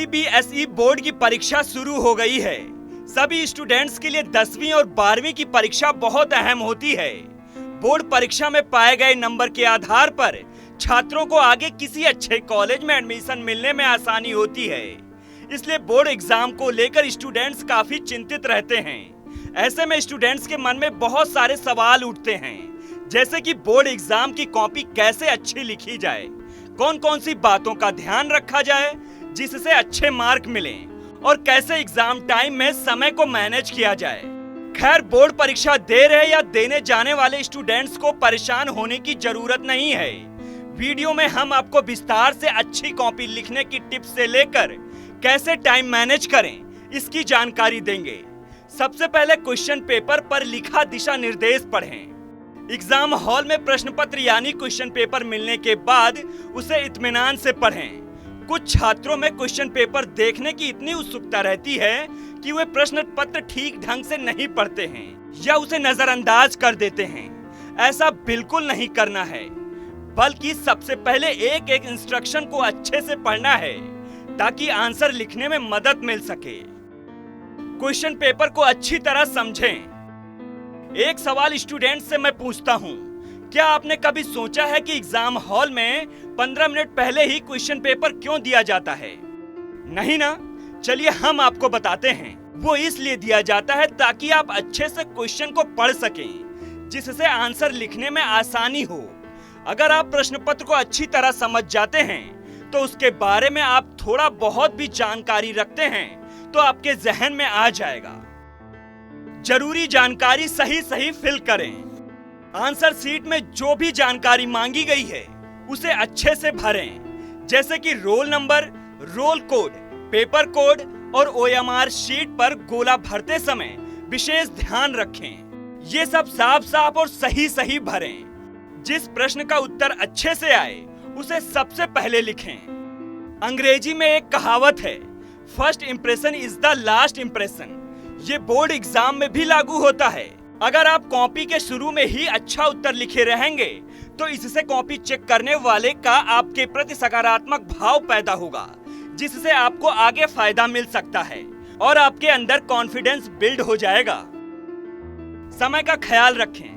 CBSE board की परीक्षा शुरू हो गई है। सभी स्टूडेंट्स के लिए 10वीं और 12वीं की परीक्षा बहुत अहम होती है। बोर्ड परीक्षा में पाए गए नंबर के आधार पर छात्रों को आगे किसी अच्छे कॉलेज में एडमिशन मिलने में आसानी होती है। इसलिए बोर्ड एग्जाम को लेकर स्टूडेंट्स काफी चिंतित रहते हैं। ऐसे में स्टूडेंट्स के मन में बहुत सारे सवाल उठते हैं, जैसे कि बोर्ड एग्जाम की कॉपी कैसे अच्छी लिखी जाए, कौन कौन सी बातों का ध्यान रखा जाए जिससे अच्छे मार्क मिलें, और कैसे एग्जाम टाइम में समय को मैनेज किया जाए। खैर, बोर्ड परीक्षा दे रहे या देने जाने वाले स्टूडेंट्स को परेशान होने की जरूरत नहीं है। वीडियो में हम आपको विस्तार से अच्छी कॉपी लिखने की टिप्स से लेकर कैसे टाइम मैनेज करें इसकी जानकारी देंगे। सबसे पहले क्वेश्चन पेपर पर लिखा दिशा निर्देश पढ़ें। एग्जाम हॉल में प्रश्न पत्र यानी क्वेश्चन पेपर मिलने के बाद उसे इत्मीनान से पढ़ें। कुछ छात्रों में क्वेश्चन पेपर देखने की इतनी उत्सुकता रहती है कि वे प्रश्न पत्र ठीक ढंग से नहीं पढ़ते हैं या उसे नजरअंदाज कर देते हैं। ऐसा बिल्कुल नहीं करना है, बल्कि सबसे पहले एक एक इंस्ट्रक्शन को अच्छे से पढ़ना है ताकि आंसर लिखने में मदद मिल सके। क्वेश्चन पेपर को अच्छी तरह समझें। एक सवाल स्टूडेंट से मैं पूछता हूँ, क्या आपने कभी सोचा है कि एग्जाम हॉल में 15 मिनट पहले ही क्वेश्चन पेपर क्यों दिया जाता है? नहीं ना? चलिए हम आपको बताते हैं। वो इसलिए दिया जाता है ताकि आप अच्छे से क्वेश्चन को पढ़ सकें, जिससे आंसर लिखने में आसानी हो। अगर आप प्रश्न पत्र को अच्छी तरह समझ जाते हैं तो उसके बारे में आप थोड़ा बहुत भी जानकारी रखते हैं तो आपके जहन में आ जाएगा। जरूरी जानकारी सही सही फिल करें। आंसर शीट में जो भी जानकारी मांगी गई है उसे अच्छे से भरें, जैसे कि roll number, roll code, paper code और ओएमआर शीट पर गोला भरते समय विशेष ध्यान रखें। ये सब साफ साफ और सही सही भरें। जिस प्रश्न का उत्तर अच्छे से आए उसे सबसे पहले लिखें। अंग्रेजी में एक कहावत है, first impression is the last impression. ये बोर्ड एग्जाम में भी लागू होता है। अगर आप कॉपी के शुरू में ही अच्छा उत्तर लिखे रहेंगे तो इससे कॉपी चेक करने वाले का आपके प्रति सकारात्मक भाव पैदा होगा, जिससे आपको आगे फायदा मिल सकता है और आपके अंदर कॉन्फिडेंस बिल्ड हो जाएगा। समय का ख्याल रखें।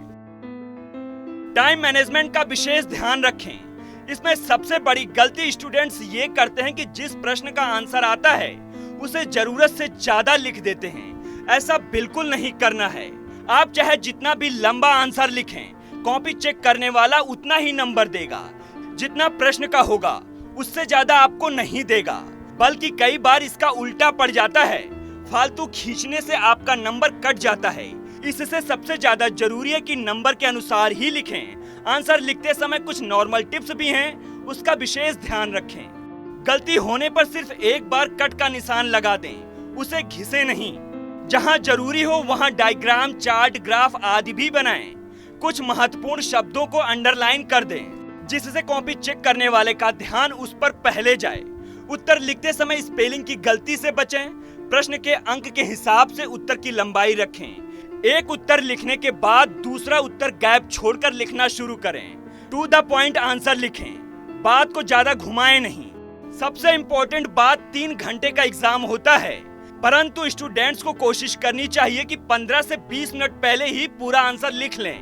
टाइम मैनेजमेंट का विशेष ध्यान रखें। इसमें सबसे बड़ी गलती स्टूडेंट्स ये करते हैं कि जिस प्रश्न का आंसर आता है उसे जरूरत से ज्यादा लिख देते हैं। ऐसा बिल्कुल नहीं करना है। आप चाहे जितना भी लंबा आंसर लिखें, कॉपी चेक करने वाला उतना ही नंबर देगा। जितना प्रश्न का होगा उससे ज्यादा आपको नहीं देगा, बल्कि कई बार इसका उल्टा पड़ जाता है। फालतू खींचने से आपका नंबर कट जाता है। इससे सबसे ज्यादा जरूरी है कि नंबर के अनुसार ही लिखें। आंसर लिखते समय कुछ नॉर्मल टिप्स भी हैं, उसका विशेष ध्यान रखें। गलती होने पर सिर्फ एक बार कट का निशान लगा दें, उसे घिसे नहीं। जहां जरूरी हो वहां डायग्राम, चार्ट, ग्राफ आदि भी बनाएं। कुछ महत्वपूर्ण शब्दों को अंडरलाइन कर दें, जिससे कॉपी चेक करने वाले का ध्यान उस पर पहले जाए। उत्तर लिखते समय स्पेलिंग की गलती से बचें। प्रश्न के अंक के हिसाब से उत्तर की लंबाई रखें। एक उत्तर लिखने के बाद दूसरा उत्तर गैप छोड़कर लिखना शुरू करें। टू द पॉइंट आंसर लिखें, बात को ज्यादा घुमाएं नहीं। सबसे इम्पोर्टेंट बात, 3 घंटे का एग्जाम होता है, परंतु स्टूडेंट्स को कोशिश करनी चाहिए कि 15 से 20 मिनट पहले ही पूरा आंसर लिख लें,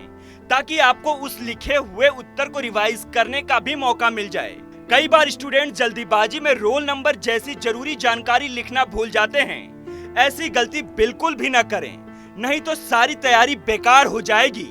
ताकि आपको उस लिखे हुए उत्तर को रिवाइज करने का भी मौका मिल जाए। कई बार स्टूडेंट जल्दीबाजी में रोल नंबर जैसी जरूरी जानकारी लिखना भूल जाते हैं। ऐसी गलती बिल्कुल भी न करें, नहीं तो सारी तैयारी बेकार हो जाएगी।